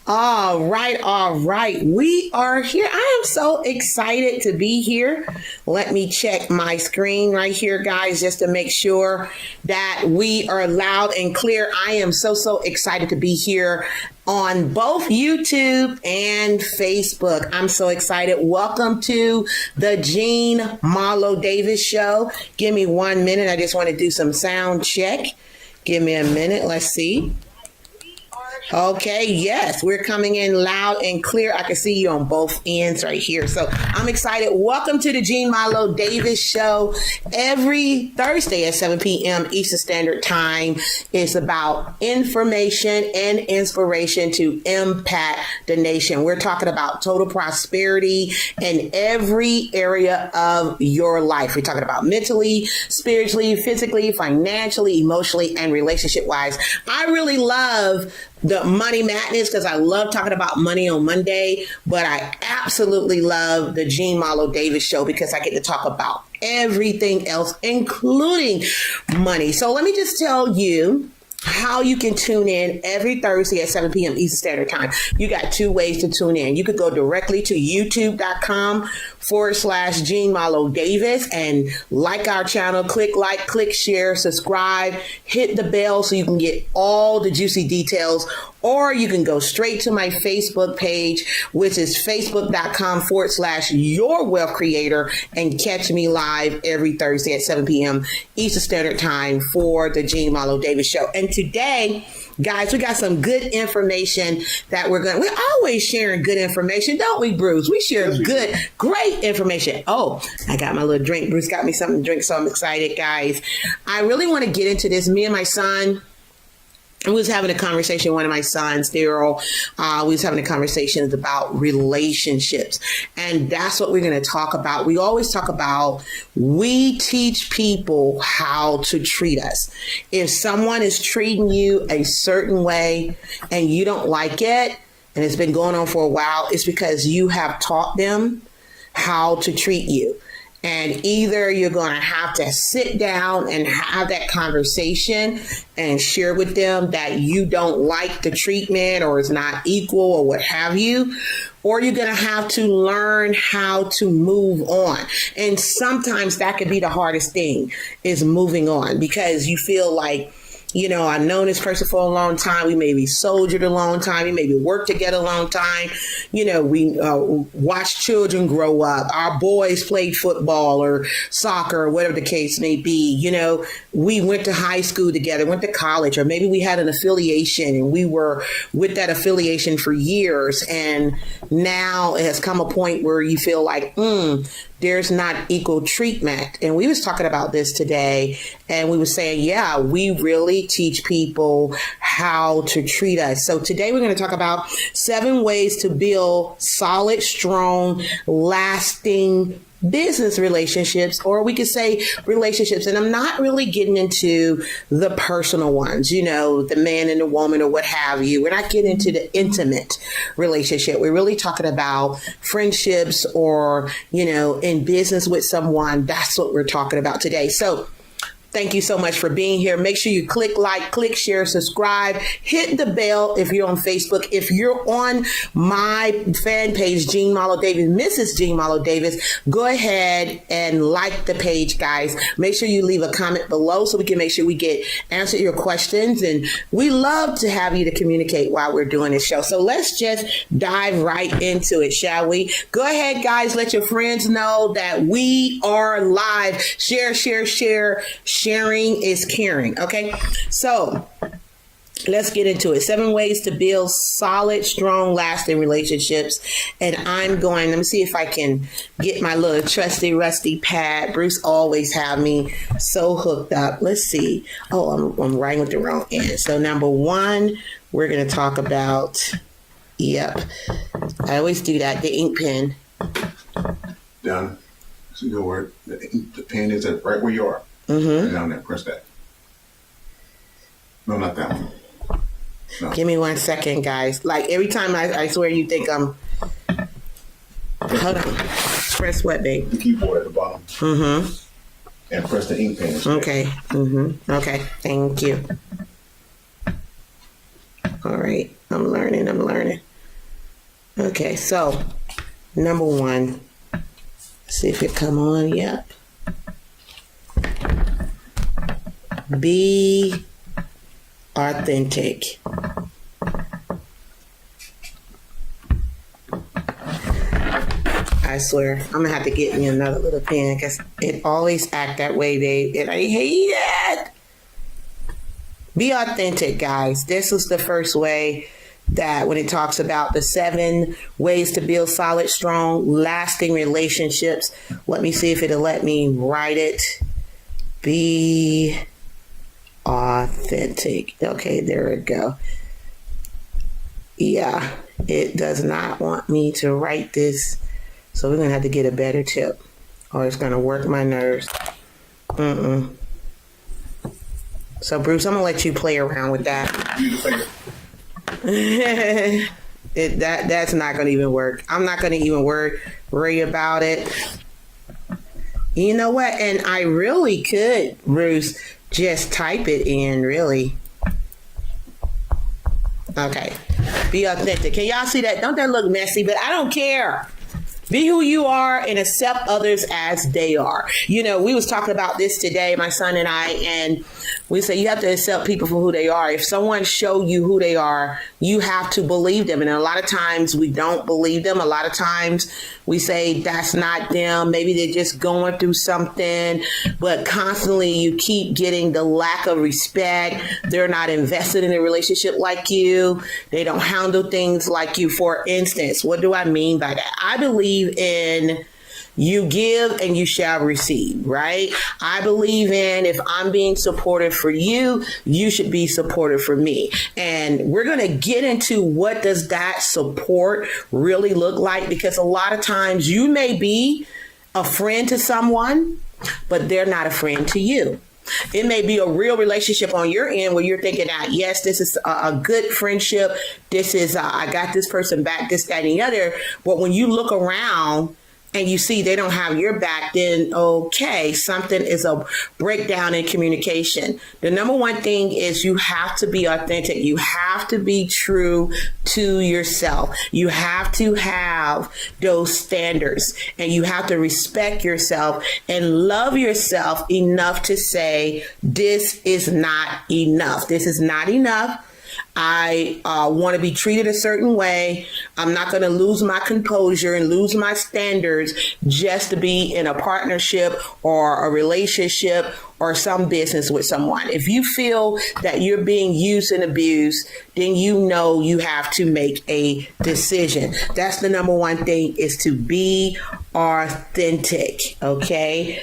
All right, all right. We are here. I am so excited to be here. Let me check my screen right here, guys, just to make sure that we are loud and clear. I am so excited to be here on both YouTube and Facebook. I'm so excited. Welcome to the Jean Marlowe Davis Show. Give me 1 minute. I just want to do some sound check. Give me a minute. Let's see. Okay, yes, we're coming in loud and clear. I can see you on both ends right here. So I'm excited. Welcome to the Jean Marlowe Davis Show. Every Thursday at 7 p.m. Eastern Standard Time. It's about information and inspiration to impact the nation. We're talking about total prosperity in every area of your life. We're talking about mentally, spiritually, physically, financially, emotionally, and relationship-wise. I really love the Money Madness because I love talking about money on Monday, but I absolutely love the Jean Marlowe Davis Show because I get to talk about everything else, including money. So let me just tell you how you can tune in every Thursday at 7 p.m. Eastern Standard Time. You got two ways to tune in. You could go directly to youtube.com/Jean Marlowe Davis and like our channel, click like, click share, subscribe, hit the bell so you can get all the juicy details. Or you can go straight to my Facebook page, which is facebook.com/Your Wealth Creator, and catch me live every Thursday at 7 p.m. Eastern Standard Time for the Jean Marlowe Davis Show. And today, guys, we got some good information that we're always sharing good information, don't we, Bruce? We share great information. Oh, I got my little drink. Bruce got me something to drink, so I'm excited, guys. I really want to get into this. Me and my son, I was having a conversation, one of my sons, Daryl, we was having a conversation about relationships. And that's what we're going to talk about. We always talk about, we teach people how to treat us. If someone is treating you a certain way and you don't like it, and it's been going on for a while, it's because you have taught them how to treat you. And either you're going to have to sit down and have that conversation and share with them that you don't like the treatment or it's not equal or what have you, or you're going to have to learn how to move on. And sometimes that could be the hardest thing, is moving on, because you feel like, you know, I've known this person for a long time. We maybe soldiered a long time. We maybe worked together a long time. You know, we watched children grow up. Our boys played football or soccer or whatever the case may be. You know, we went to high school together, went to college, or maybe we had an affiliation and we were with that affiliation for years. And now it has come a point where you feel like, there's not equal treatment. And we was talking about this today, and we were saying, yeah, we really teach people how to treat us. So today we're going to talk about 7 ways to build solid, strong, lasting business relationships, or we could say relationships. And I'm not really getting into the personal ones, you know, the man and the woman or what have you. We're not getting into the intimate relationship. We're really talking about friendships or, you know, in business with someone. That's what we're talking about today. So thank you so much for being here. Make sure you click like, click share, subscribe, hit the bell if you're on Facebook. If you're on my fan page, Jean Marlowe Davis, Mrs. Jean Marlowe Davis, go ahead and like the page, guys. Make sure you leave a comment below so we can make sure we answer your questions. And we love to have you to communicate while we're doing this show. So let's just dive right into it, shall we? Go ahead, guys. Let your friends know that we are live. Share, share, share. Sharing is caring. Okay. So let's get into it. 7 ways to build solid, strong, lasting relationships. And let me see if I can get my little trusty, rusty pad. Bruce always have me so hooked up. Let's see. Oh, I'm writing with the wrong end. So number 1, we're going to talk about, I always do that, the ink pen. Down. So you know where the pen is, right where you are. Mm-hmm. Down there, press that. No, not that one. No. Give me 1 second, guys. Like every time I swear you think I'm... Hold on. Press what, babe? The keyboard at the bottom. Mm-hmm. And press the ink pen instead. Okay. Mm-hmm. Okay. Thank you. All right. I'm learning. Okay, so number one, see if it come on. Yep. Be authentic. I swear, I'm gonna have to get me another little pen because it always act that way, Dave, and I hate it. Be authentic, guys. This is the first way that when it talks about the 7 ways to build solid, strong, lasting relationships. Let me see if it'll let me write it. Be authentic. Okay, there we go. Yeah, it does not want me to write this. So we're going to have to get a better tip or it's going to work my nerves. So, Bruce, I'm going to let you play around with that. That's not going to even work. I'm not going to even worry about it. You know what? And I really could, Bruce, just type it in, really. Okay. Be authentic. Can y'all see that? Don't that look messy? But I don't care. Be who you are and accept others as they are. You know, we was talking about this today, my son and I, and we say you have to accept people for who they are. If someone show you who they are, you have to believe them. And a lot of times we don't believe them. A lot of times we say that's not them. Maybe they're just going through something, but constantly you keep getting the lack of respect. They're not invested in a relationship like you. They don't handle things like you. For instance, what do I mean by that? I believe in you give and you shall receive, right? I believe in if I'm being supportive for you, you should be supportive for me. And we're going to get into what does that support really look like, because a lot of times you may be a friend to someone, but they're not a friend to you. It may be a real relationship on your end where you're thinking that, yes, this is a good friendship. This is, I got this person back, this, that, and the other. But when you look around and you see they don't have your back, then okay, something is a breakdown in communication. The number one thing is you have to be authentic. You have to be true to yourself. You have to have those standards and you have to respect yourself and love yourself enough to say, this is not enough. This is not enough. I want to be treated a certain way. I'm not going to lose my composure and lose my standards just to be in a partnership or a relationship or some business with someone. If you feel that you're being used and abused, then you know you have to make a decision. That's the number one thing, is to be authentic, okay?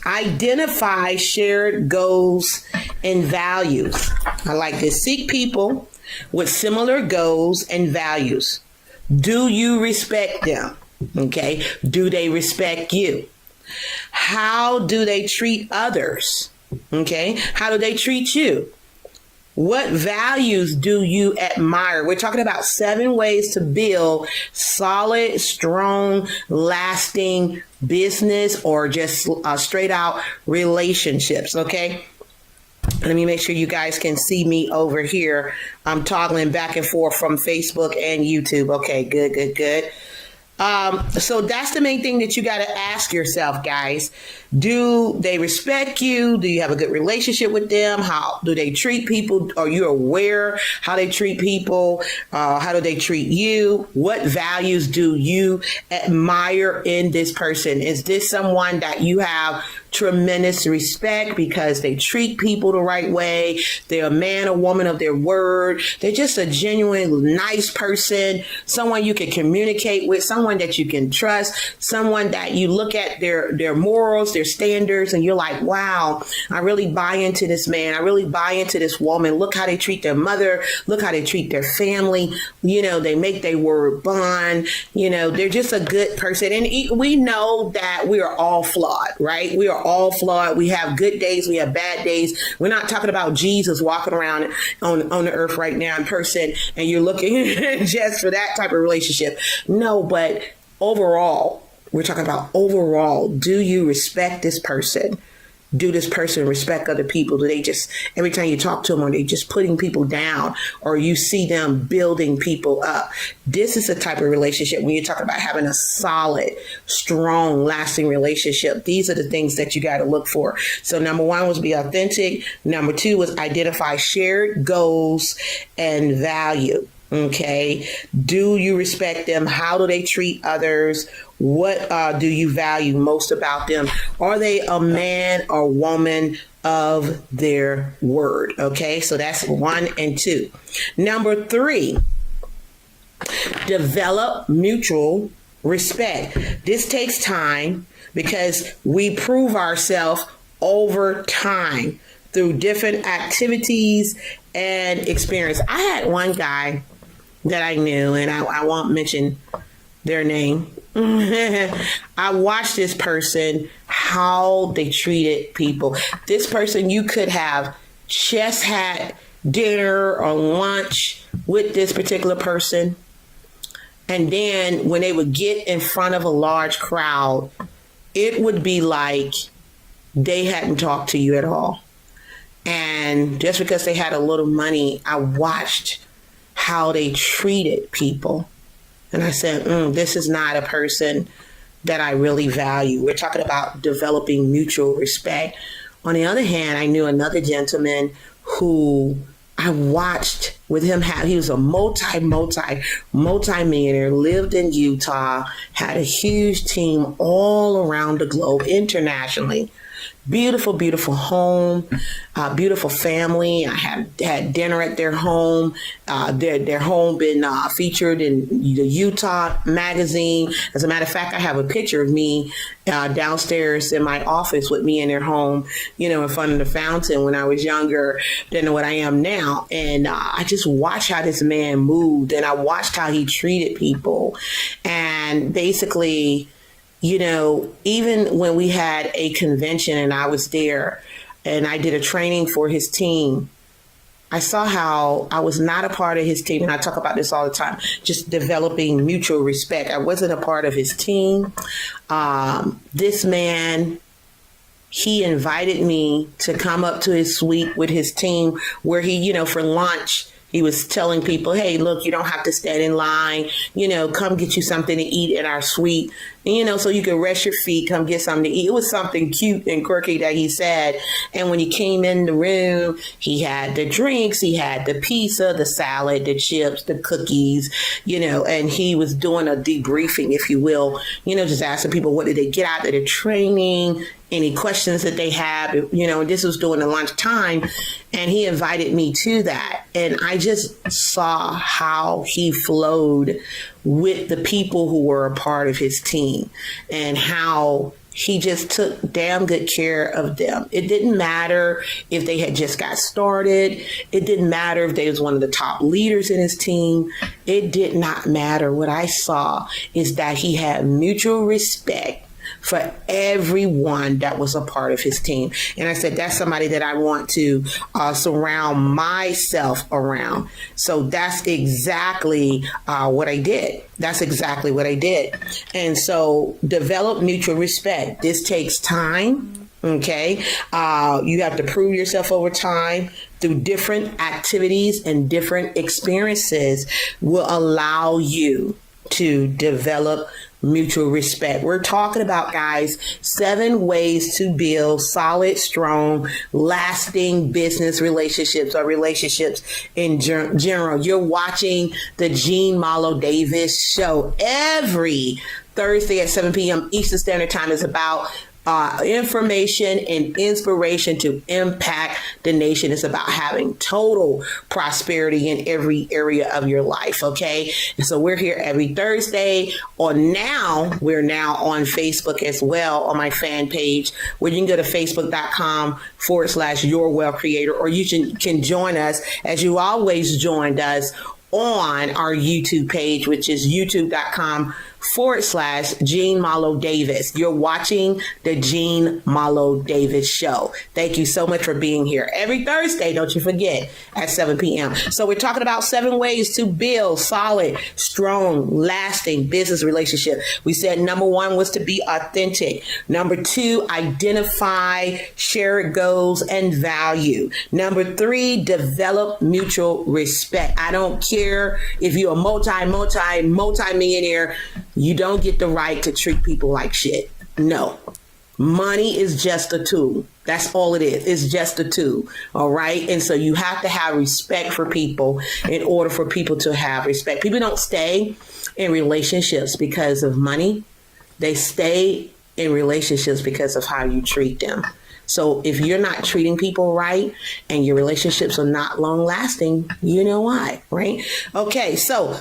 Identify shared goals and values. I like this. Seek people with similar goals and values. Do you respect them? Okay. Do they respect you? How do they treat others? Okay. How do they treat you? What values do you admire? We're talking about 7 ways to build solid, strong, lasting business or just straight out relationships, okay? Let me make sure you guys can see me over here. I'm toggling back and forth from Facebook and YouTube. Okay, good. So that's the main thing that you got to ask yourself, guys. Do they respect you? Do you have a good relationship with them? How do they treat people? Are you aware how they treat people? How do they treat you? What values do you admire in this person? Is this someone that you have tremendous respect because they treat people the right way? They're a man or woman of their word. They're just a genuine, nice person, someone you can communicate with, someone that you can trust, someone that you look at their morals, their standards, and you're like, wow, I really buy into this man. I really buy into this woman. Look how they treat their mother. Look how they treat their family. You know, they make their word bond. You know, they're just a good person. And we know that we are all flawed, right? We are all flawed. We have good days. We have bad days. We're not talking about Jesus walking around on the earth right now in person and you're looking just for that type of relationship. No, but overall, we're talking about overall, do you respect this person? do this person respect other people? Do they just, every time you talk to them, are they just putting people down, or you see them building people up? This is the type of relationship when you talk about having a solid, strong, lasting relationship. These are the things that you got to look for. So number one was be authentic. Number two was identify shared goals and value. Okay. Do you respect them? How do they treat others? What do you value most about them? Are they a man or woman of their word? Okay. So that's 1 and 2. Number 3, develop mutual respect. This takes time because we prove ourselves over time through different activities and experience. I had one guy that I knew, and I won't mention their name. I watched this person, how they treated people. This person, you could have just had dinner or lunch with this particular person, and then when they would get in front of a large crowd, it would be like they hadn't talked to you at all. And just because they had a little money, I watched how they treated people. And I said, this is not a person that I really value. We're talking about developing mutual respect. On the other hand, I knew another gentleman who I watched with him. He was a multi-millionaire, lived in Utah, had a huge team all around the globe, internationally. Beautiful, beautiful home, beautiful family. I had dinner at their home. Their home been featured in the Utah magazine. As a matter of fact, I have a picture of me downstairs in my office with me in their home, in front of the fountain when I was younger than what I am now. And I just watched how this man moved, and I watched how he treated people. And basically, even when we had a convention and I was there and I did a training for his team, I saw how I was not a part of his team. And I talk about this all the time, just developing mutual respect. I wasn't a part of his team. This man, he invited me to come up to his suite with his team where he, for lunch, he was telling people, hey, look, you don't have to stand in line, come get you something to eat in our suite, so you can rest your feet, come get something to eat. It was something cute and quirky that he said. And when he came in the room, he had the drinks, he had the pizza, the salad, the chips, the cookies, and he was doing a debriefing, if you will, just asking people, what did they get out of the training? Any questions that they have, this was during the lunchtime, and he invited me to that. And I just saw how he flowed with the people who were a part of his team and how he just took damn good care of them. It didn't matter if they had just got started. It didn't matter if they was one of the top leaders in his team. It did not matter. What I saw is that he had mutual respect for everyone that was a part of his team. And I said, that's somebody that I want to surround myself around. So that's exactly what I did. That's exactly what I did. And so develop mutual respect. This takes time. Okay. You have to prove yourself over time through different activities, and different experiences will allow you to develop mutual respect. We're talking about, guys, 7 ways to build solid, strong, lasting business relationships, or relationships in general. You're watching the Jean Malo Davis show every Thursday at 7 p.m. Eastern Standard Time. Is about information and inspiration to impact the nation. It's about having total prosperity in every area of your life. Okay. And so we're here every Thursday, or we're now on Facebook as well, on my fan page, where you can go to facebook.com/Your Wealth Creator, or you can join us, as you always joined us, on our YouTube page, which is youtube.com Jean Malo Davis. You're watching the Jean Malo Davis Show. Thank you so much for being here. Every Thursday, don't you forget, at 7 p.m. So we're talking about 7 ways to build solid, strong, lasting business relationship. We said number 1 was to be authentic. Number 2, identify shared goals and value. Number 3, develop mutual respect. I don't care if you're a multi-millionaire, you don't get the right to treat people like shit. No. Money is just a tool. That's all it is. It's just a tool. All right. And so you have to have respect for people in order for people to have respect. People don't stay in relationships because of money. They stay in relationships because of how you treat them. So if you're not treating people right and your relationships are not long lasting, you know why, right? Okay, so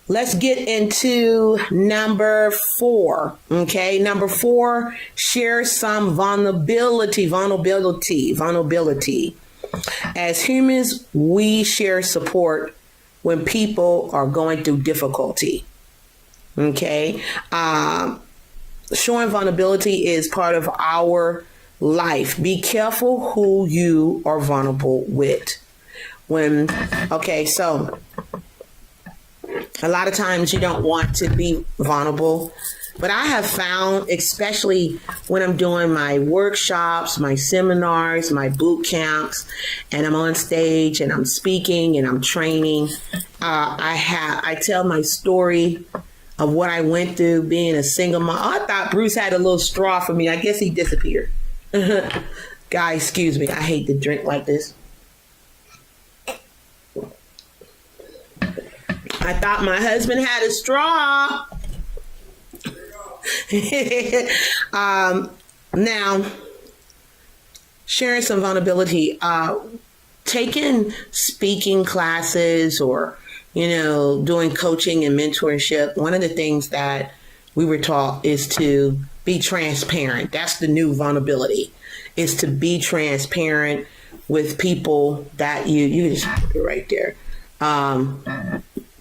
let's get into number 4. Okay, number 4, share some vulnerability. As humans, we share support when people are going through difficulty. Okay, showing vulnerability is part of our life. Be careful who you are vulnerable with. So a lot of times you don't want to be vulnerable, but I have found, especially when I'm doing my workshops, my seminars, my boot camps, and I'm on stage and I'm speaking and I'm training, I tell my story of what I went through being a single mom. I thought Bruce had a little straw for me. I guess he disappeared. Guys, excuse me. I hate to drink like this. I thought my husband had a straw. Now, sharing some vulnerability, taking speaking classes or, doing coaching and mentorship. One of the things that we were taught is to be transparent. That's the new vulnerability, is to be transparent with people that you just put it right there.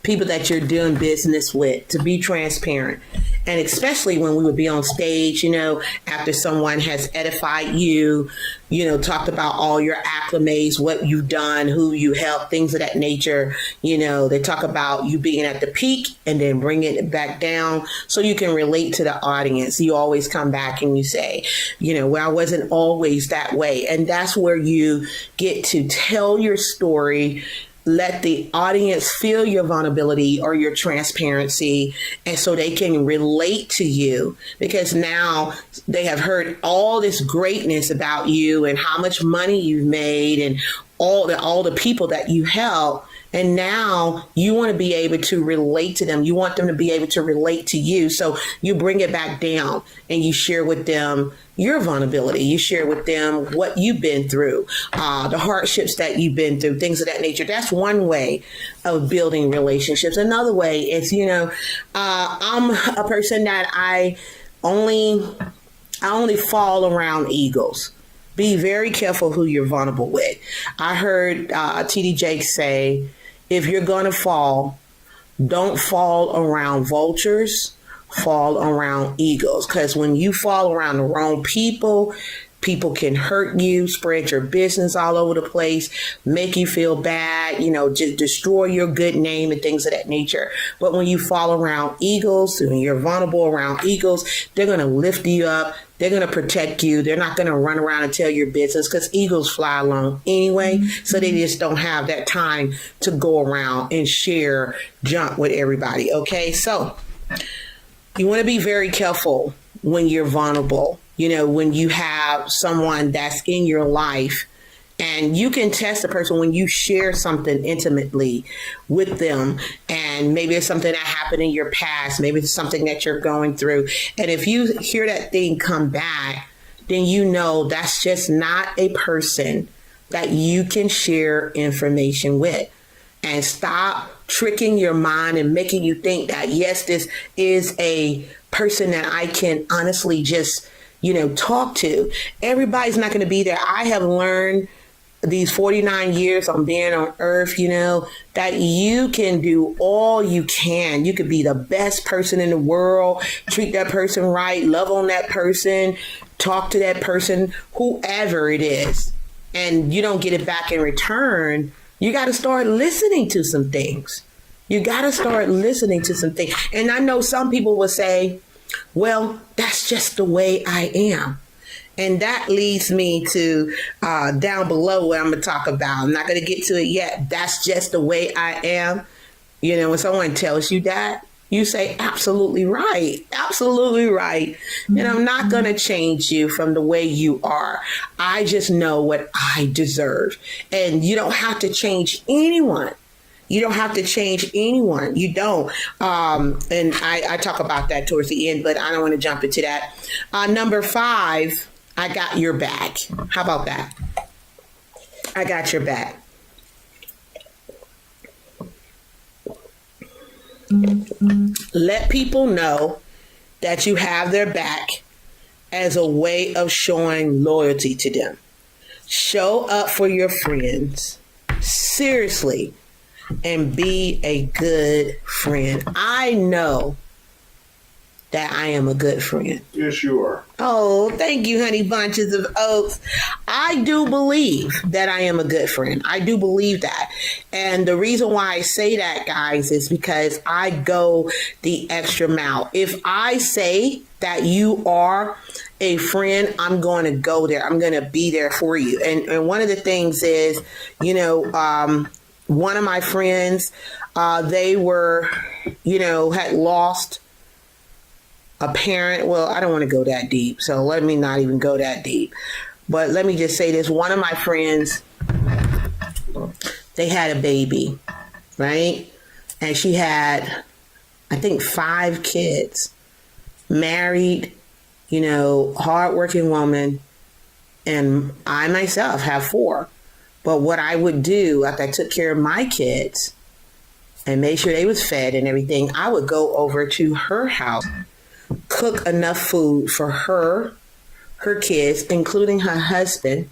People that you're doing business with, to be transparent. And especially when we would be on stage, after someone has edified you, talked about all your acclimates, what you've done, who you helped, things of that nature. They talk about you being at the peak and then bringing it back down so you can relate to the audience. You always come back and you say, well, I wasn't always that way. And that's where you get to tell your story, let the audience feel your vulnerability or your transparency, and so they can relate to you, because now they have heard all this greatness about you and how much money you've made and all the people that you help. And now you want to be able to relate to them. You want them to be able to relate to you. So you bring it back down and you share with them your vulnerability. You share with them what you've been through, the hardships that you've been through, things of that nature. That's one way of building relationships. Another way is, I'm a person that I only fall around eagles. Be very careful who you're vulnerable with. I heard T.D. Jakes say, if you're going to fall, don't fall around vultures, fall around eagles. Because when you fall around the wrong people, people can hurt you, spread your business all over the place, make you feel bad, just destroy your good name and things of that nature. But when you fall around eagles, when you're vulnerable around eagles, they're going to lift you up. They're going to protect you. They're not going to run around and tell your business, because eagles fly alone anyway. Mm-hmm. So they just don't have that time to go around and share junk with everybody. Okay, so you want to be very careful when you're vulnerable. When you have someone that's in your life, and you can test a person when you share something intimately with them, and maybe it's something that happened in your past, maybe it's something that you're going through. And if you hear that thing come back, then that's just not a person that you can share information with. And stop tricking your mind and making you think that, yes, this is a person that I can honestly just talk to. Everybody's not going to be there. I have learned these 49 years on being on earth, that you can do all you can. You could be the best person in the world, treat that person right, love on that person, talk to that person, whoever it is, and you don't get it back in return. You got to start listening to some things. And I know some people will say, well, that's just the way I am. And that leads me to down below what I'm going to talk about. I'm not going to get to it yet. That's just the way I am. When someone tells you that, you say, absolutely right. Absolutely right. And I'm not going to change you from the way you are. I just know what I deserve. And you don't have to change anyone. You don't. And I talk about that towards the end, but I don't want to jump into that. Number 5, I got your back. How about that? I got your back. Let people know that you have their back as a way of showing loyalty to them. Show up for your friends. Seriously. And be a good friend. I know that I am a good friend. Yes, you are. Oh, thank you, honey bunches of oats. I do believe that I am a good friend. I do believe that. And the reason why I say that, guys, is because I go the extra mile. If I say that you are a friend, I'm going to go there. I'm going to be there for you. And one of the things is, one of my friends, they were, had lost a parent. Well, I don't want to go that deep, so let me not even go that deep. But let me just say this. One of my friends, they had a baby, right? And she had, I think, 5 kids, married, hardworking woman. And I myself have 4. But what I would do after I took care of my kids and made sure they was fed and everything, I would go over to her house, cook enough food for her kids, including her husband,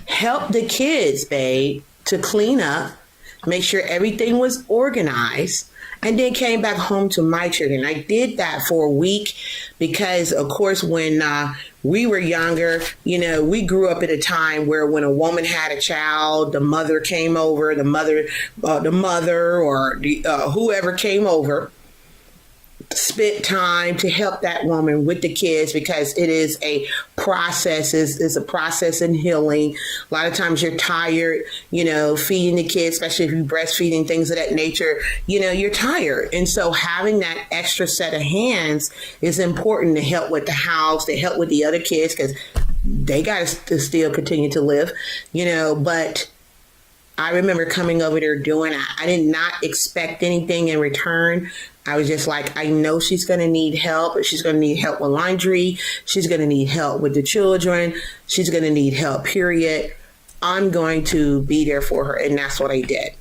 help the kids, babe, to clean up, make sure everything was organized, and then came back home to my children. I did that for a week because, of course, when we were younger, we grew up at a time where when a woman had a child, the mother came over, the mother or whoever came over, spent time to help that woman with the kids because it is a process. It's a process in healing. A lot of times you're tired, feeding the kids, especially if you're breastfeeding, things of that nature, you're tired. And so having that extra set of hands is important to help with the house, to help with the other kids because they got to still continue to live, but I remember coming over there doing it. I did not expect anything in return. I was just like, I know she's going to need help. She's going to need help with laundry. She's going to need help with the children. She's going to need help, period. I'm going to be there for her. And that's what I did.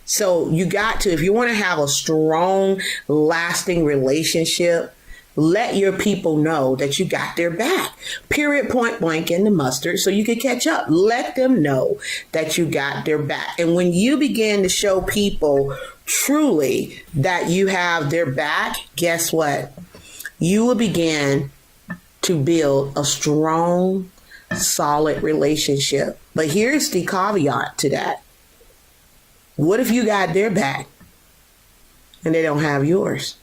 So you got to, if you want to have a strong, lasting relationship, let your people know that you got their back. Period, point blank in the mustard, so you can catch up. Let them know that you got their back. And when you begin to show people truly that you have their back, guess what? You will begin to build a strong, solid relationship. But here's the caveat to that. What if you got their back and they don't have yours?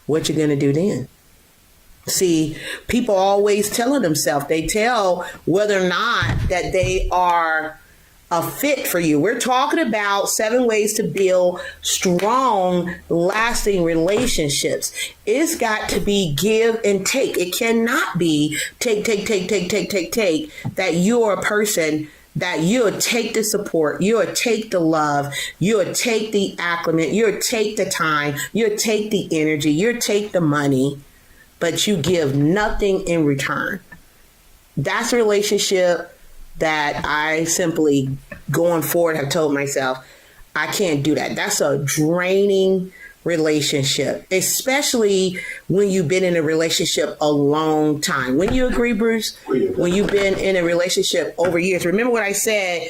What you gonna do then? See, people always telling themselves, they tell whether or not that they are a fit for you. We're talking about 7 ways to build strong, lasting relationships. It's got to be give and take. It cannot be take, that you're a person that you'll take the support, you'll take the love, you'll take the acclimate, you'll take the time, you'll take the energy, you'll take the money, but you give nothing in return. That's a relationship that I simply, going forward, have told myself, I can't do that. That's a draining relationship, especially when you've been in a relationship a long time. When you agree, Bruce, when you've been in a relationship over years, remember what I said,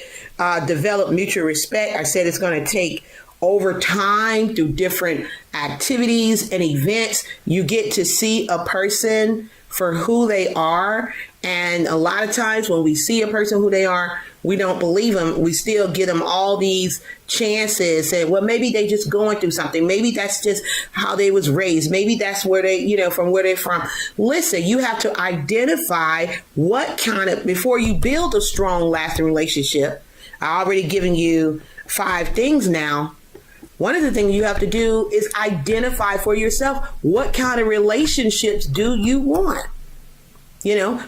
develop mutual respect. I said it's going to take over time through different activities and events. You get to see a person for who they are. And a lot of times when we see a person who they are, we don't believe them. We still give them all these chances. And well, maybe they just going through something. Maybe that's just how they was raised. Maybe that's where they, from where they're from. Listen, you have to identify what kind of, before you build a strong, lasting relationship. I already given you 5 things now. One of the things you have to do is identify for yourself, what kind of relationships do you want?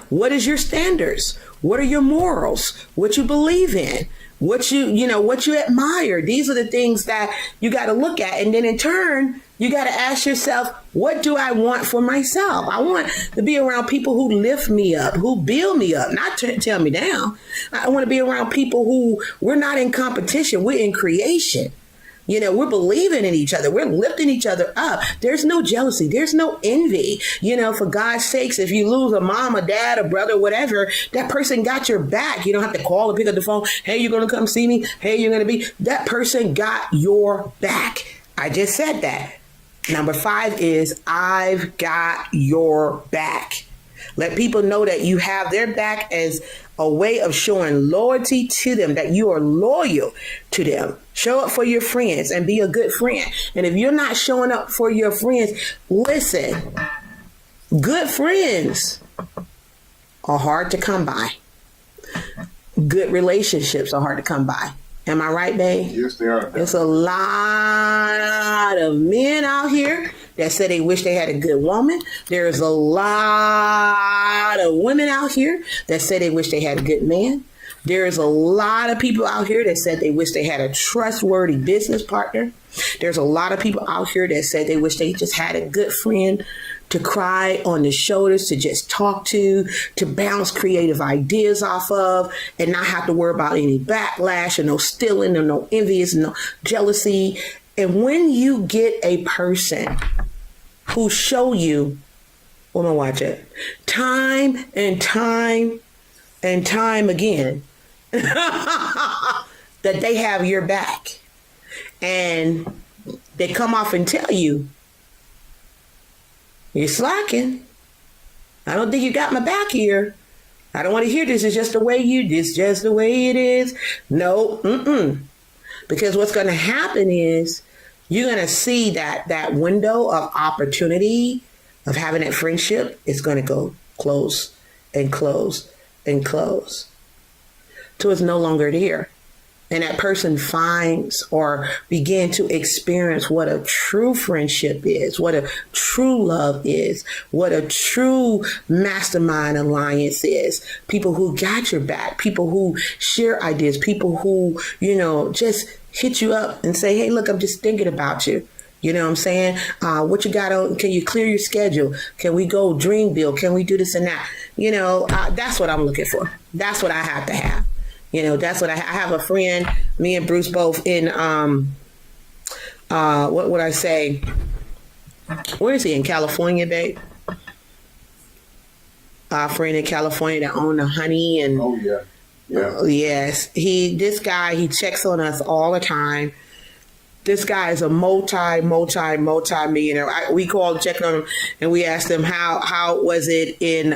What is your standards? What are your morals? What you believe in? What you admire? These are the things that you got to look at. And then in turn, you got to ask yourself, what do I want for myself? I want to be around people who lift me up, who build me up, not tear me down. I want to be around people who we're not in competition. We're in creation. We're believing in each other. We're lifting each other up. There's no jealousy. There's no envy. For God's sakes, if you lose a mom, a dad, a brother, whatever, that person got your back. You don't have to call or pick up the phone. Hey, you're going to come see me. Hey, you're going to be. That person got your back. I just said that. Number 5 is I've got your back. Let people know that you have their back as a way of showing loyalty to them, that you are loyal to them. Show up for your friends and be a good friend. And if you're not showing up for your friends, listen, good friends are hard to come by. Good relationships are hard to come by. Am I right, babe? Yes, they are. There's a lot of men out here that say they wish they had a good woman. There's a lot of women out here that say they wish they had a good man. There's a lot of people out here that said they wish they had a trustworthy business partner. There's a lot of people out here that said they wish they just had a good friend to cry on the shoulders, to just talk to bounce creative ideas off of, and not have to worry about any backlash or no stealing or no envious, no jealousy. And when you get a person who show you, I'm gonna watch it, time and time and time again, that they have your back, and they come off and tell you, you're slacking. I don't think you got my back here. I don't want to hear this. It's just the way it's just the way it is. No, Because what's going to happen is you're going to see that window of opportunity of having that friendship is going to go close and close and close till it's no longer there. And that person finds or begin to experience what a true friendship is, what a true love is, what a true mastermind alliance is. People who got your back, people who share ideas, people who, just hit you up and say, hey, look, I'm just thinking about you. You know what I'm saying? What you got on? Can you clear your schedule? Can we go dream build? Can we do this and that? That's what I'm looking for. That's what I have to have. That's what I have a friend, me and Bruce both in, what would I say? Where is he? In California, babe? Our friend in California that owned the honey and. Oh, yeah. Yeah. Yes. This guy, he checks on us all the time. This guy is a multi-millionaire. We called, checked on him, and we asked him how was it in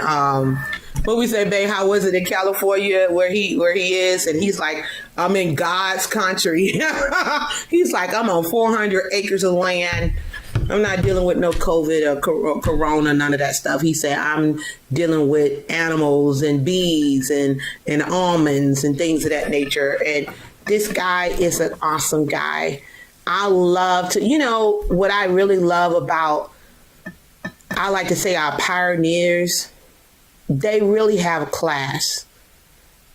what we say, babe, how was it in California where he is? And he's like, I'm in God's country. He's like, I'm on 400 acres of land. I'm not dealing with no COVID or corona, none of that stuff. He said, I'm dealing with animals and bees and almonds and things of that nature. And this guy is an awesome guy. I love to, what I really love about, I like to say our pioneers, they really have a class.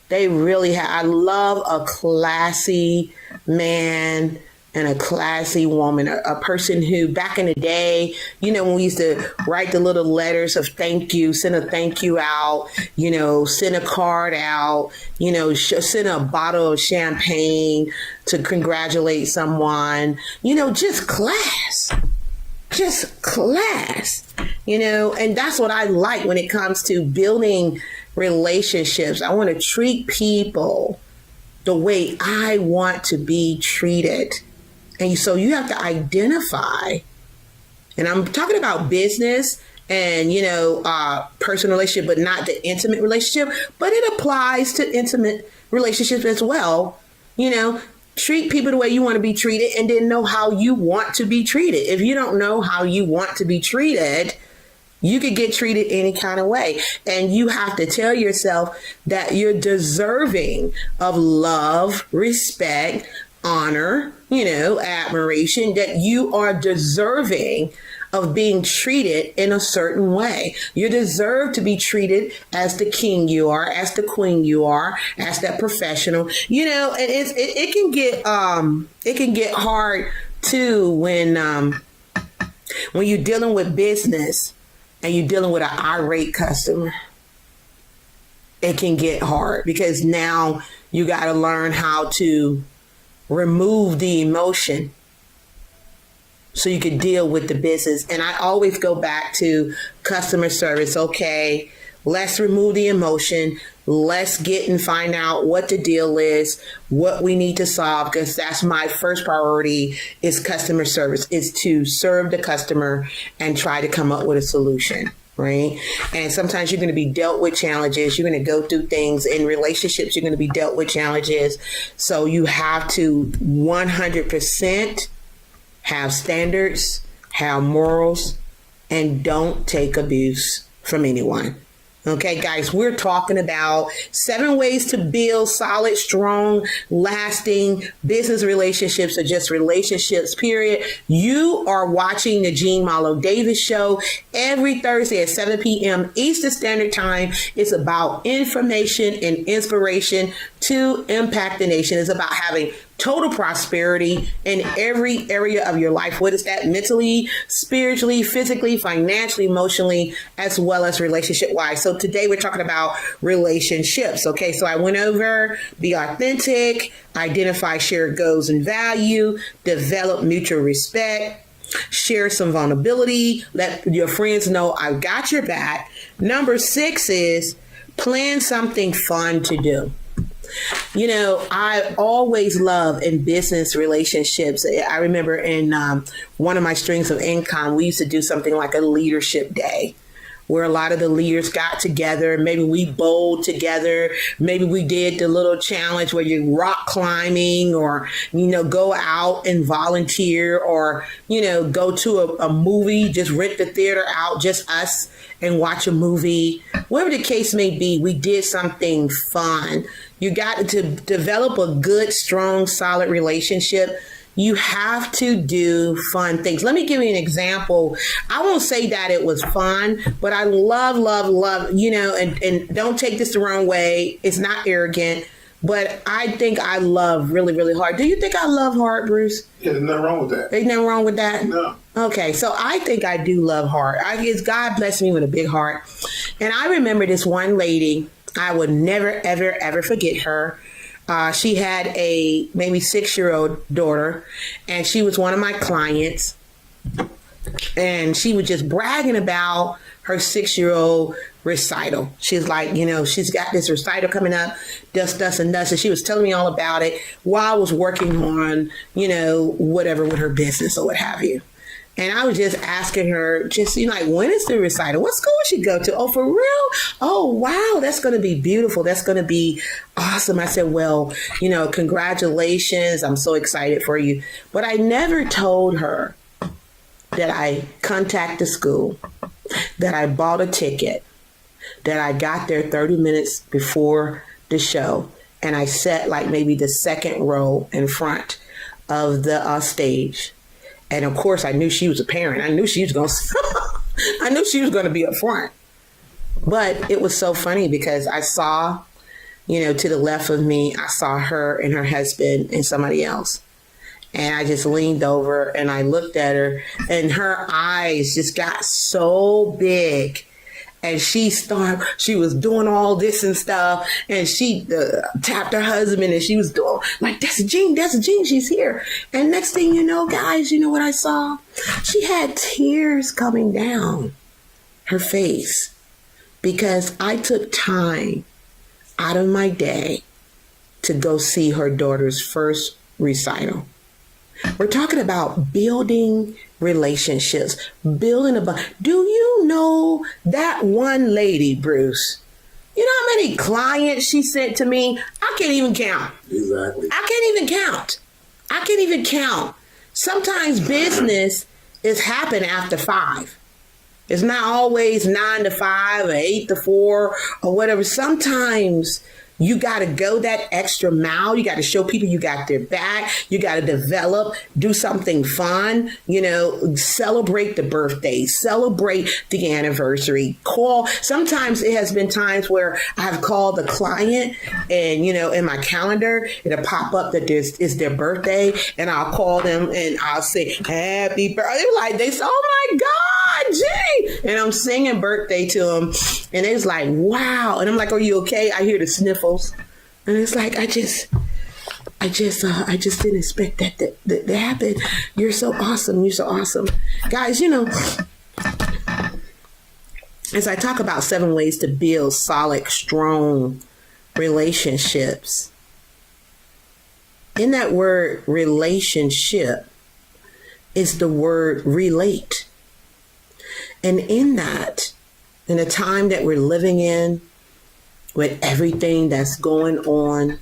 They really have, I love a classy man and a classy woman, a person who back in the day, when we used to write the little letters of thank you, send a thank you out, send a card out, send a bottle of champagne to congratulate someone, just class. Just class, and that's what I like when it comes to building relationships. I want to treat people the way I want to be treated. And so you have to identify, and I'm talking about business and, personal relationship, but not the intimate relationship, but it applies to intimate relationships as well. Treat people the way you want to be treated and then know how you want to be treated. If you don't know how you want to be treated, you could get treated any kind of way. And you have to tell yourself that you're deserving of love, respect, honor, admiration, that you are deserving of being treated in a certain way. You deserve to be treated as the king you are, as the queen you are, as that professional, and it can get hard too when you're dealing with business and you're dealing with an irate customer. It can get hard because now you got to learn how to remove the emotion so you can deal with the business. And I always go back to customer service. Okay, let's remove the emotion. Let's get and find out what the deal is, what we need to solve, because that's my first priority is customer service, is to serve the customer and try to come up with a solution. Right. And sometimes you're going to be dealt with challenges. You're going to go through things in relationships. You're going to be dealt with challenges. So you have to 100% have standards, have morals, and don't take abuse from anyone. Okay, guys, we're talking about 7 ways to build solid, strong, lasting business relationships, or just relationships, period. You are watching the Jean Malo Davis Show every Thursday at 7 p.m. Eastern Standard Time. It's about information and inspiration to impact the nation. It's about having total prosperity in every area of your life. What is that? Mentally, spiritually, physically, financially, emotionally, as well as relationship-wise. So today we're talking about relationships. Okay, so I went over be authentic, identify shared goals and value, develop mutual respect, share some vulnerability, let your friends know I've got your back. Number 6 is plan something fun to do. I always love in business relationships. I remember in one of my streams of income, we used to do something like a leadership day where a lot of the leaders got together. Maybe we bowled together. Maybe we did the little challenge where you're rock climbing or, go out and volunteer or, go to a movie, just rent the theater out, just us, and watch a movie. Whatever the case may be, we did something fun. You got to develop a good, strong, solid relationship. You have to do fun things. Let me give you an example. I won't say that it was fun, but I love, and don't take this the wrong way. It's not arrogant, but I think I love really, really hard. Do you think I love hard, Bruce? Yeah, there's nothing wrong with that. There's nothing wrong with that? No. Okay, so I think I do love heart. I guess God blessed me with a big heart. And I remember this one lady, I would never, ever, ever forget her. She had a maybe 6-year-old daughter, and she was one of my clients. And she was just bragging about her 6-year-old recital. She's like, she's got this recital coming up, dust, and dust. And she was telling me all about it while I was working on, whatever with her business or what have you. And I was just asking her, when is the recital? What school should she go to? Oh, for real? Oh, wow. That's going to be beautiful. That's going to be awesome. I said, well, congratulations. I'm so excited for you. But I never told her that I contacted the school, that I bought a ticket, that I got there 30 minutes before the show. And I sat like maybe the second row in front of the stage. And of course, I knew she was a parent. I knew she was going to be up front. But it was so funny because I saw, to the left of me, I saw her and her husband and somebody else. And I just leaned over and I looked at her, and her eyes just got so big. And she was doing all this and stuff. And she tapped her husband, and she was doing like, that's Jean, she's here. And next thing you know, guys, you know what I saw? She had tears coming down her face because I took time out of my day to go see her daughter's first recital. We're talking about building relationships, building a bond. Do you know that one lady, Bruce? You know how many clients she sent to me? I can't even count. Exactly. I can't even count. Sometimes business is happening after 5. It's not always 9 to 5 or 8 to 4 or whatever. Sometimes you got to go that extra mile. You got to show people you got their back. You got to develop, do something fun, celebrate the birthday, celebrate the anniversary, call. Sometimes it has been times where I've called the client and, in my calendar, it'll pop up that it's their birthday, and I'll call them and I'll say, happy birthday. They say, oh my God, Gee. And I'm singing birthday to them. And it's like, wow. And I'm like, are you okay? I hear the sniffles. And it's like, I just didn't expect that to happen. You're so awesome. You're so awesome. Guys, as I talk about 7 ways to build solid, strong relationships, in that word relationship is the word relate. And in that, in the time that we're living in, with everything that's going on,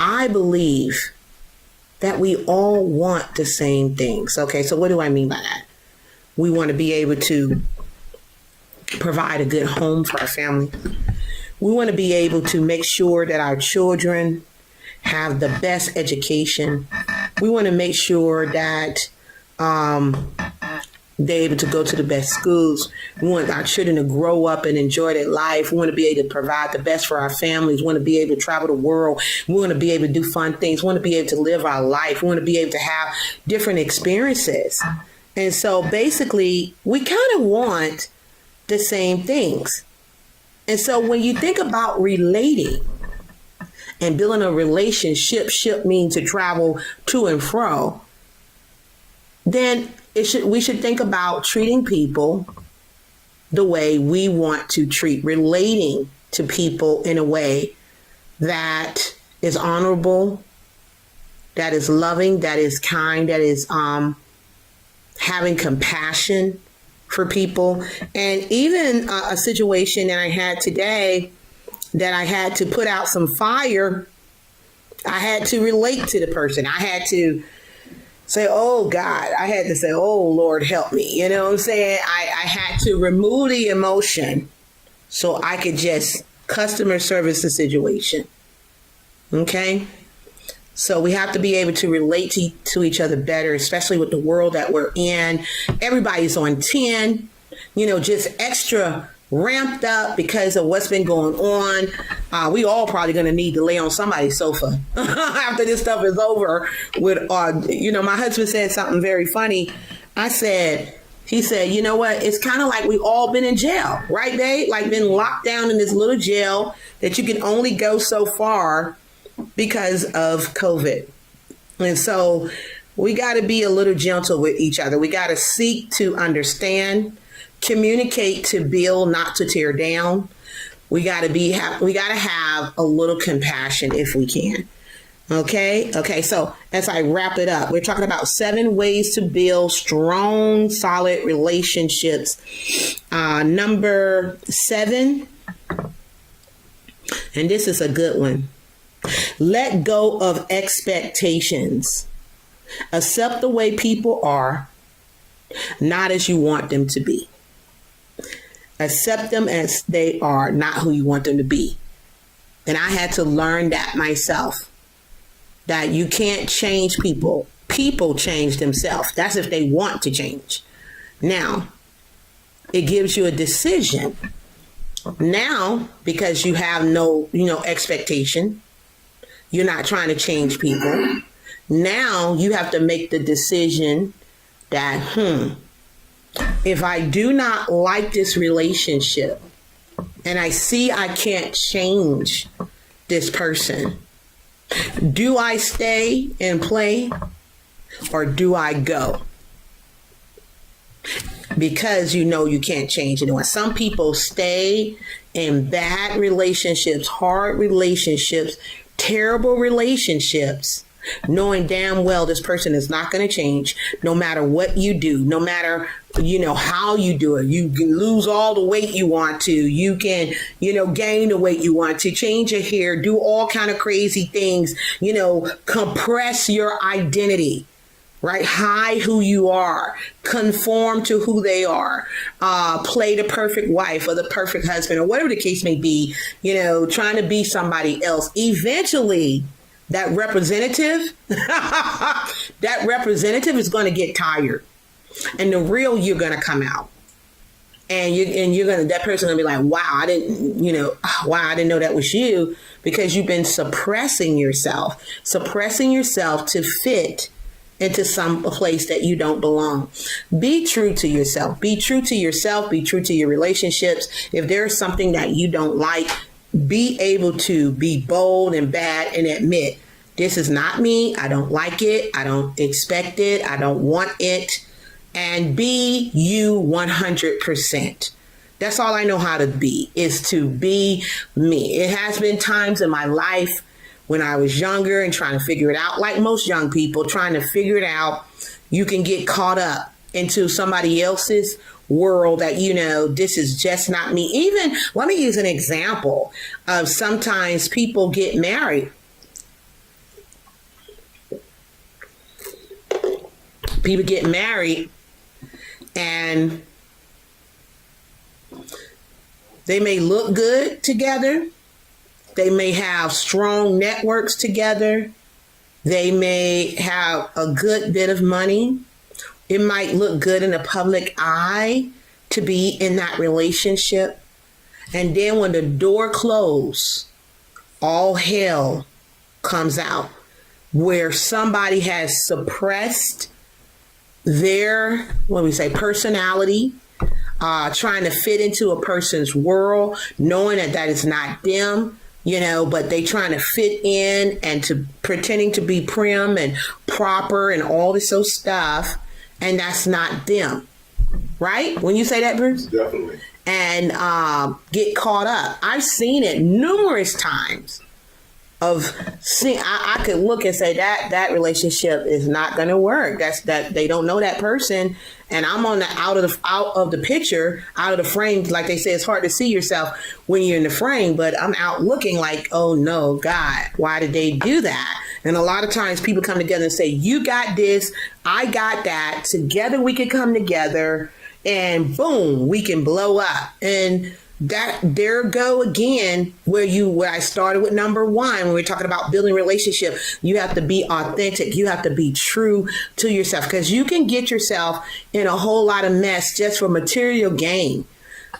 I believe that we all want the same things. Okay, so what do I mean by that? We want to be able to provide a good home for our family. We want to be able to make sure that our children have the best education. We want to make sure that they're able to go to the best schools. We want our children to grow up and enjoy their life. We want to be able to provide the best for our families. We want to be able to travel the world. We want to be able to do fun things. We want to be able to live our life. We want to be able to have different experiences. And so basically, we kind of want the same things. And so when you think about relating and building a relationship, ship means to travel to and fro, then we should think about treating people the way we want to treat, relating to people in a way that is honorable, that is loving, that is kind, that is having compassion for people. And even a situation that I had today that I had to put out some fire, I had to relate to the person. I had to say, oh God, I had to say, oh Lord, help me. You know what I'm saying? I had to remove the emotion so I could just customer service the situation. Okay? So we have to be able to relate to each other better, especially with the world that we're in. Everybody's on 10, just extra ramped up because of what's been going on. We all probably going to need to lay on somebody's sofa after this stuff is over. My husband said something very funny. He said, you know what? It's kind of like we all been in jail, right, babe? Like been locked down in this little jail that you can only go so far because of COVID. And so we got to be a little gentle with each other. We got to seek to understand, communicate to build, not to tear down. We got to have a little compassion if we can. Okay. So as I wrap it up, we're talking about 7 ways to build strong, solid relationships. Number 7, and this is a good one. Let go of expectations. Accept the way people are, not as you want them to be. Accept them as they are, not who you want them to be. And I had to learn that myself, that you can't change people. People change themselves. That's if they want to change. Now, it gives you a decision. Now, because you have no, expectation, you're not trying to change people. Now you have to make the decision that, if I do not like this relationship and I see I can't change this person, do I stay and play or do I go? Because you know you can't change anyone. Some people stay in bad relationships, hard relationships, terrible relationships, knowing damn well this person is not going to change no matter what you do, no matter, how you do it. You can lose all the weight you want to. You can, gain the weight you want to, change your hair, do all kind of crazy things, compress your identity. Right? Hide who you are, conform to who they are, play the perfect wife or the perfect husband or whatever the case may be, trying to be somebody else. Eventually, that representative is going to get tired and the real you're going to come out. And that person gonna be like, wow, I didn't know that was you, because you've been suppressing yourself to fit into some place that you don't belong. Be true to yourself. Be true to yourself. Be true to your relationships. If there's something that you don't like, be able to be bold and bad and admit, this is not me. I don't like it. I don't expect it. I don't want it. And be you 100%. That's all I know how to be, is to be me. It has been times in my life when I was younger and trying to figure it out, like most young people trying to figure it out, you can get caught up into somebody else's world that, this is just not me. Even, let me use an example of sometimes people get married. People get married and they may look good together. They may have strong networks together. They may have a good bit of money. It might look good in the public eye to be in that relationship. And then when the door closes, all hell comes out, where somebody has suppressed their, personality, trying to fit into a person's world, knowing that is not them. But they trying to fit in and to pretending to be prim and proper and all this stuff. And that's not them. Right? When you say that, Bruce? Definitely. And get caught up. I've seen it numerous times I could look and say that relationship is not going to work. That they don't know that person. And I'm on the out of the picture, out of the frame. Like they say, it's hard to see yourself when you're in the frame, but I'm out looking like, oh no, God, why did they do that? And a lot of times people come together and say, you got this, I got that. Together we can come together and boom, we can blow up. And that there go again where I started with number one, when we're talking about building relationship. You have to be authentic. You have to be true to yourself, because you can get yourself in a whole lot of mess just for material gain,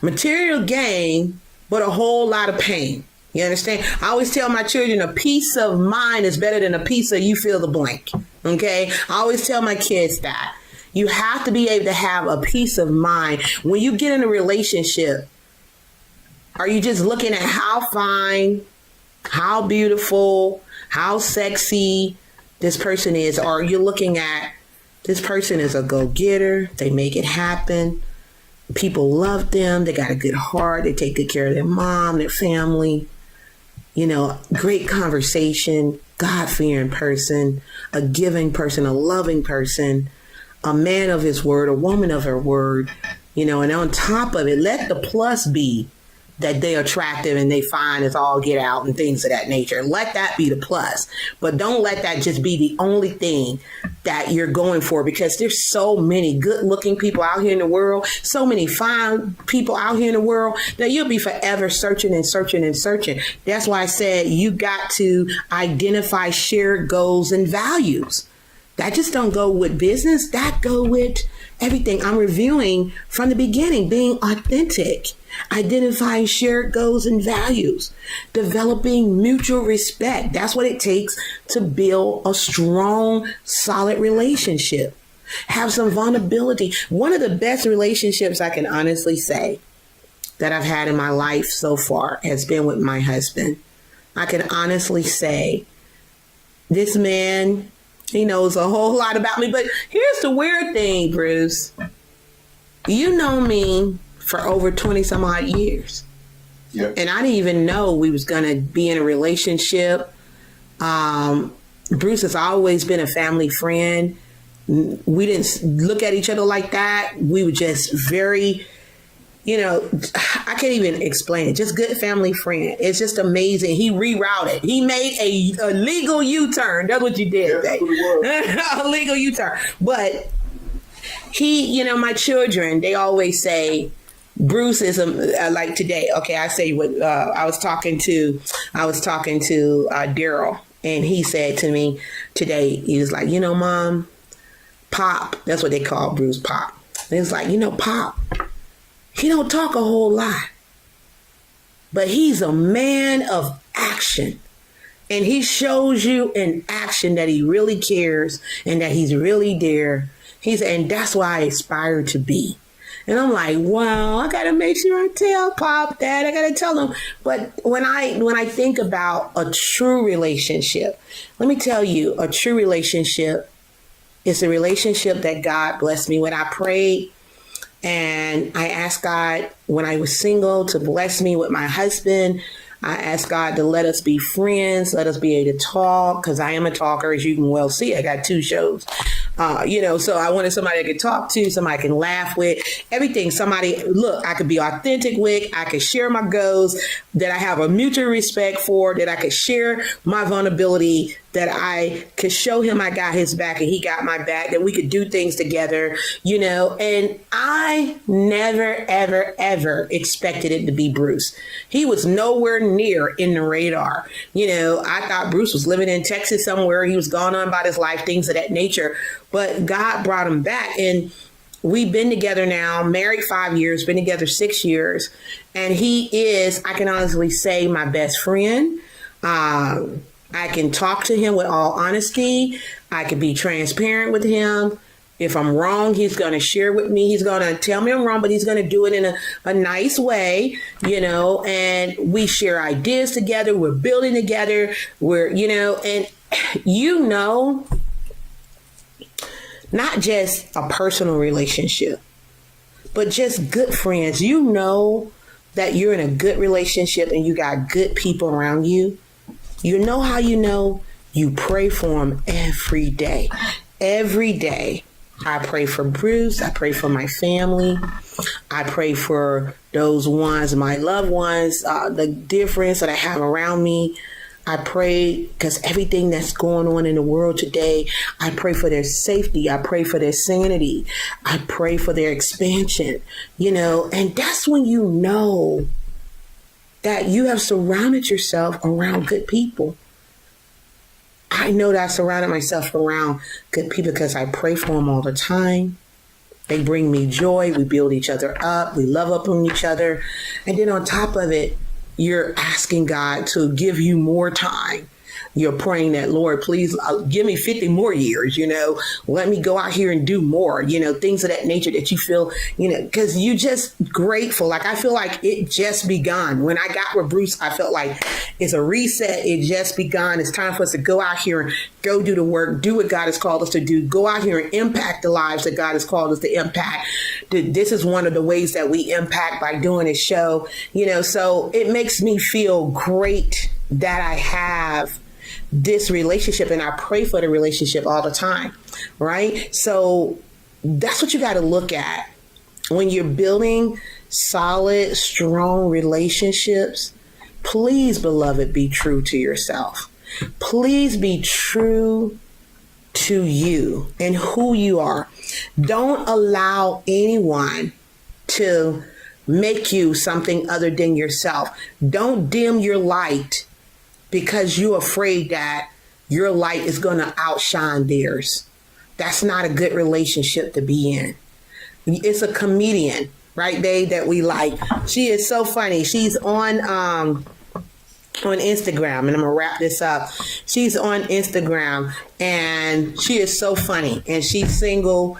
but a whole lot of pain. You understand? I always tell my children, a piece of mind is better than a piece of you fill the blank. Okay. I always tell my kids that you have to be able to have a peace of mind when you get in a relationship. Are you just looking at how fine, how beautiful, how sexy this person is? Or are you looking at this person is a go-getter, they make it happen, people love them, they got a good heart, they take good care of their mom, their family, great conversation, God-fearing person, a giving person, a loving person, a man of his word, a woman of her word, and on top of it, let the plus be that they're attractive and they fine as all get out and things of that nature. Let that be the plus. But don't let that just be the only thing that you're going for, because there's so many good looking people out here in the world, so many fine people out here in the world, that you'll be forever searching and searching and searching. That's why I said you got to identify shared goals and values. That just don't go with business. That go with everything. I'm reviewing from the beginning, being authentic, identifying shared goals and values, developing mutual respect. That's what it takes to build a strong, solid relationship. Have some vulnerability. One of the best relationships I can honestly say that I've had in my life so far has been with my husband. I can honestly say this man, he knows a whole lot about me. But here's the weird thing, Bruce. You know me for over 20 some odd years. Yep. And I didn't even know we was going to be in a relationship. Bruce has always been a family friend. We didn't look at each other like that. We were just very, I can't even explain it. Just good family friend. It's just amazing. He rerouted. He made a legal U-turn. That's what you did, babe. A legal U-turn. But he, my children, they always say, Bruce is like today. Okay, I say what I was talking to Daryl, and he said to me today. He was like, Mom, Pop. That's what they call Bruce, Pop. And he was like, Pop. He don't talk a whole lot, but he's a man of action. And he shows you in action that he really cares and that he's really there. And that's why I aspire to be. And I'm like, wow, I got to make sure I tell Pop that. I got to tell him. But when I think about a true relationship, let me tell you, a true relationship is a relationship that God blessed me with. I prayed and I asked God when I was single to bless me with my husband. I asked God to let us be friends, let us be able to talk, because I am a talker, as you can well see. I got 2 shows, so I wanted somebody I could talk to, somebody I can laugh with, everything. Somebody, look, I could be authentic with, I could share my goals, that I have a mutual respect for, that I could share my vulnerability, that I could show him I got his back and he got my back, that we could do things together, and I never, ever, ever expected it to be Bruce. He was nowhere near in the radar. I thought Bruce was living in Texas somewhere. He was gone on about his life, things of that nature. But God brought him back. And we've been together now, married 5 years, been together 6 years. And he is, I can honestly say, my best friend. I can talk to him with all honesty. I can be transparent with him. If I'm wrong, he's going to share with me. He's going to tell me I'm wrong, but he's going to do it in a nice way, and we share ideas together. We're building together. And not just a personal relationship, but just good friends. That you're in a good relationship and you got good people around you. You know how you pray for them every day. Every day. I pray for Bruce. I pray for my family. I pray for those ones, my loved ones, the dear friends that I have around me. I pray because everything that's going on in the world today, I pray for their safety. I pray for their sanity. I pray for their expansion, and that's when you know that you have surrounded yourself around good people. I know that I surrounded myself around good people because I pray for them all the time. They bring me joy. We build each other up. We love up on each other. And then on top of it, you're asking God to give you more time. You're praying that, Lord, please give me 50 more years, let me go out here and do more, things of that nature that you feel, because you just grateful. Like, I feel like it just begun. When I got with Bruce, I felt like it's a reset. It just begun. It's time for us to go out here and go do the work, do what God has called us to do, go out here and impact the lives that God has called us to impact. This is one of the ways that we impact by doing this show, so it makes me feel great that I have this relationship, and I pray for the relationship all the time, right? So that's what you got to look at when you're building solid, strong relationships. Please, beloved, be true to yourself. Please be true to you and who you are. Don't allow anyone to make you something other than yourself. Don't dim your light because you're afraid that your light is going to outshine theirs. that's not a good relationship to be in. It's a comedian, right, babe, that we like. She is so funny. She's on Instagram, and I'm gonna wrap this up. She's on Instagram, and she is so funny, and she's single.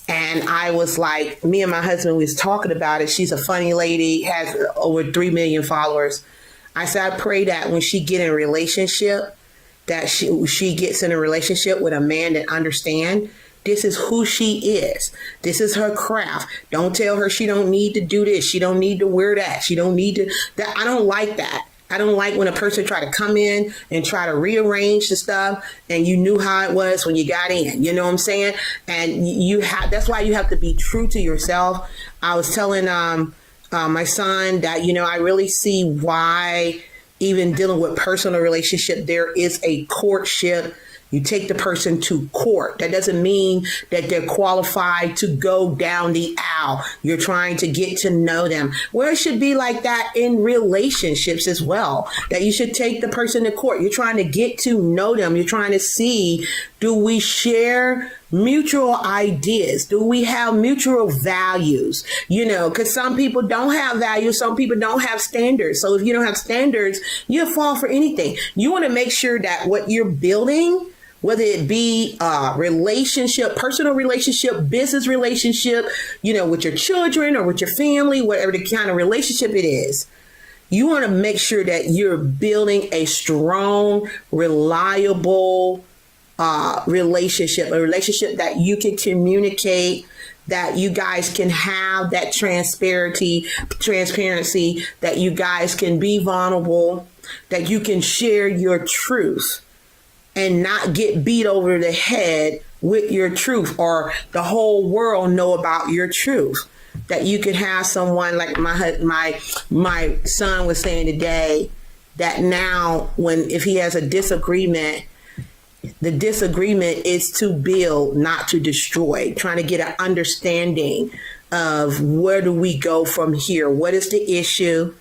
And I was like, me and my husband was talking about it. She's a funny lady, has over 3 million followers. I said, I pray that when she get in a relationship, that she gets in a relationship with a man that understands this is who she is. This is her craft. Don't tell her she don't need to do this. She don't need to wear that. She don't need to that. I don't like that. I don't like when a person try to come in and try to rearrange the stuff and you knew how it was when you got in. You know what I'm saying? And that's why you have to be true to yourself. I was telling my son that, I really see why even dealing with personal relationship, there is a courtship. You take the person to court. That doesn't mean that they're qualified to go down the aisle. You're trying to get to know them. Well, it should be like that in relationships as well, that you should take the person to court. You're trying to get to know them. You're trying to see, do we share mutual ideas? Do we have mutual values? Because some people don't have values. Some people don't have standards. So if you don't have standards, you'll fall for anything. You want to make sure that what you're building, whether it be relationship, personal relationship, business relationship, with your children or with your family, whatever the kind of relationship it is, you want to make sure that you're building a strong, reliable relationship, a relationship that you can communicate, that you guys can have that transparency, that you guys can be vulnerable, that you can share your truth and not get beat over the head with your truth, or the whole world know about your truth. That you could have someone like my son was saying today, that now if he has a disagreement, the disagreement is to build, not to destroy, trying to get an understanding of where do we go from here? What is the issue?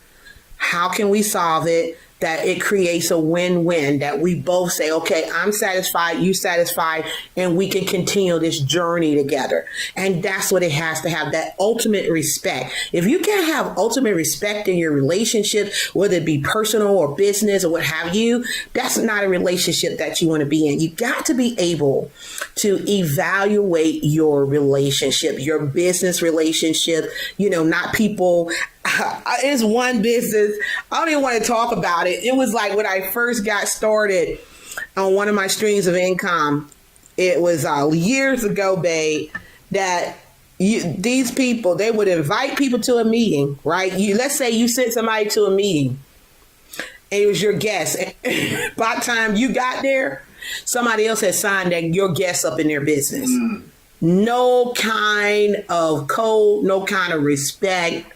How can we solve it? That it creates a win-win, that we both say, okay, I'm satisfied, you satisfied, and we can continue this journey together. And that's what it has to have, that ultimate respect. If you can't have ultimate respect in your relationship, whether it be personal or business or what have you, that's not a relationship that you want to be in. You got to be able to evaluate your relationship, your business relationship, not people. It's one business. I don't even want to talk about it. It was like when I first got started on one of my streams of income. It was years ago, babe, that these people, they would invite people to a meeting, right? Let's say you sent somebody to a meeting and it was your guest. By the time you got there, somebody else had signed that your guest up in their business. No kind of code, no kind of respect.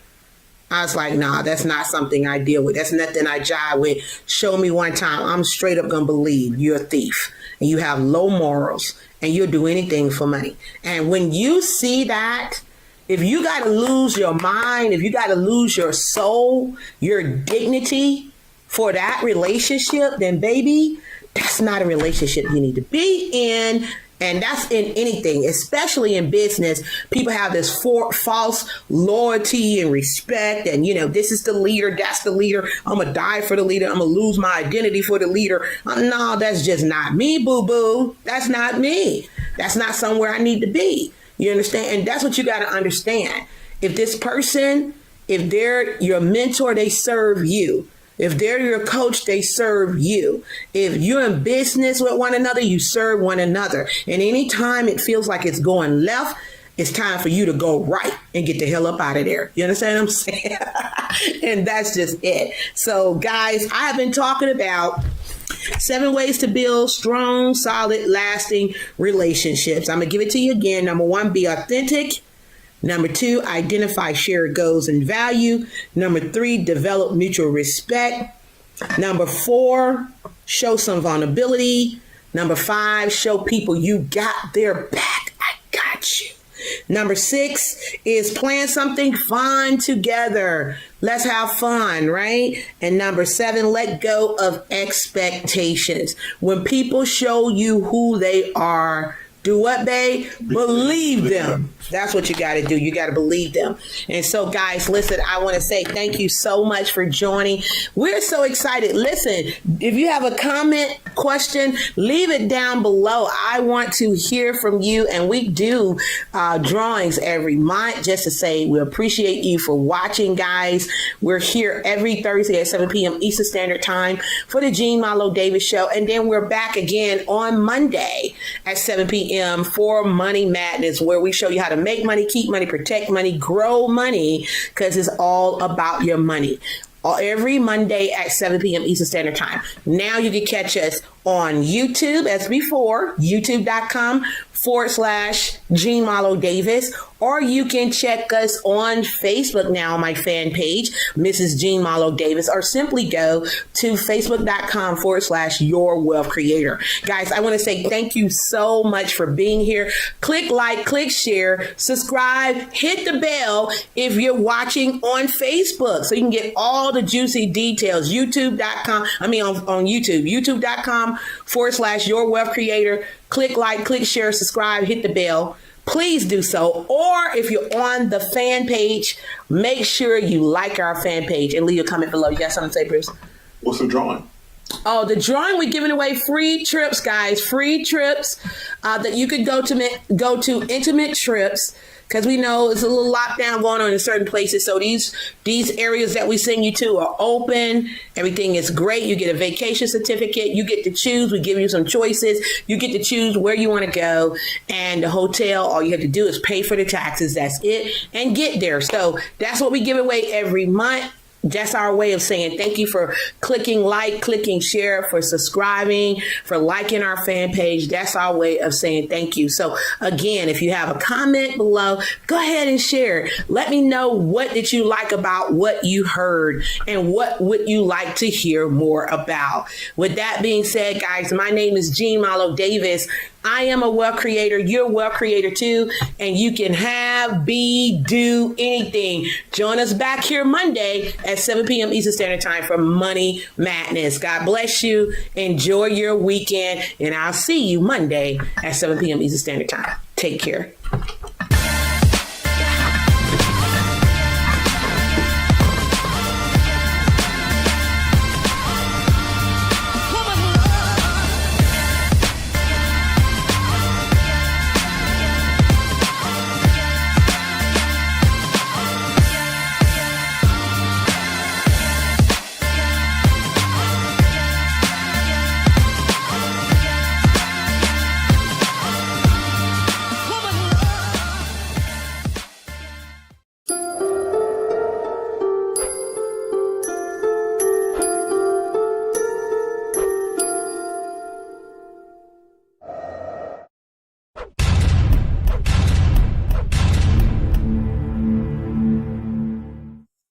I was like, nah, that's not something I deal with. That's nothing I jive with. Show me one time. I'm straight up gonna believe you're a thief and you have low morals and you'll do anything for money. And when you see that, if you gotta lose your mind, if you gotta lose your soul, your dignity for that relationship, then baby, that's not a relationship you need to be in. And that's in anything, especially in business. People have this false loyalty and respect. And, this is the leader. That's the leader. I'm going to die for the leader. I'm going to lose my identity for the leader. No, that's just not me, boo-boo. That's not me. That's not somewhere I need to be. You understand? And that's what you got to understand. If this person, if they're your mentor, they serve you. If they're your coach, they serve you. If you're in business with one another, you serve one another. And anytime it feels like it's going left, it's time for you to go right and get the hell up out of there. You understand what I'm saying? And that's just it. So, guys, I have been talking about 7 ways to build strong, solid, lasting relationships. I'm going to give it to you again. Number 1, be authentic. Number 2, identify shared goals and value. Number 3, develop mutual respect. Number 4, show some vulnerability. Number 5, show people you got their back. I got you. Number 6 is plan something fun together. Let's have fun, right? And number 7, let go of expectations. When people show you who they are, Do what, babe? Believe them. That's what you got to do. You got to believe them. And so, guys, listen, I want to say thank you so much for joining. We're so excited. Listen, if you have a comment, question, leave it down below. I want to hear from you. And we do drawings every month just to say we appreciate you for watching, guys. We're here every Thursday at 7 p.m. Eastern Standard Time for the Jean Malo Davis Show. And then we're back again on Monday at 7 p.m. for Money Madness, where we show you how to make money, keep money, protect money, grow money, because it's all about your money. Every Monday at 7 p.m. Eastern Standard Time. Now you can catch us on YouTube as before, youtube.com/Jean Malo Davis, or you can check us on Facebook now, my fan page, Mrs. Jean Malo Davis, or simply go to facebook.com/Your Wealth Creator. Guys, I want to say thank you so much for being here. Click like, click share, subscribe, hit the bell if you're watching on Facebook so you can get all the juicy details. YouTube.com, on YouTube, youtube.com/Your Wealth Creator. Click like, click share, subscribe, hit the bell. Please do so. Or if you're on the fan page, make sure you like our fan page and leave a comment below. You got something to say, Bruce? What's the drawing? Oh, the drawing, we're giving away free trips, guys. Free trips that you could go to intimate trips, because we know it's a little lockdown going on in certain places. So these areas that we send you to are open. Everything is great. You get a vacation certificate. You get to choose. We give you some choices. You get to choose where you want to go. And the hotel, all you have to do is pay for the taxes. That's it. And get there. So that's what we give away every month. That's our way of saying thank you for clicking like, clicking share, for subscribing, for liking our fan page. That's our way of saying thank you. So again, if you have a comment below, go ahead and share. Let me know what did you like about what you heard and what would you like to hear more about. With that being said, guys, my name is Jean Malo Davis. I am a wealth creator. You're a wealth creator too. And you can have, be, do anything. Join us back here Monday at 7 p.m. Eastern Standard Time for Money Madness. God bless you. Enjoy your weekend. And I'll see you Monday at 7 p.m. Eastern Standard Time. Take care.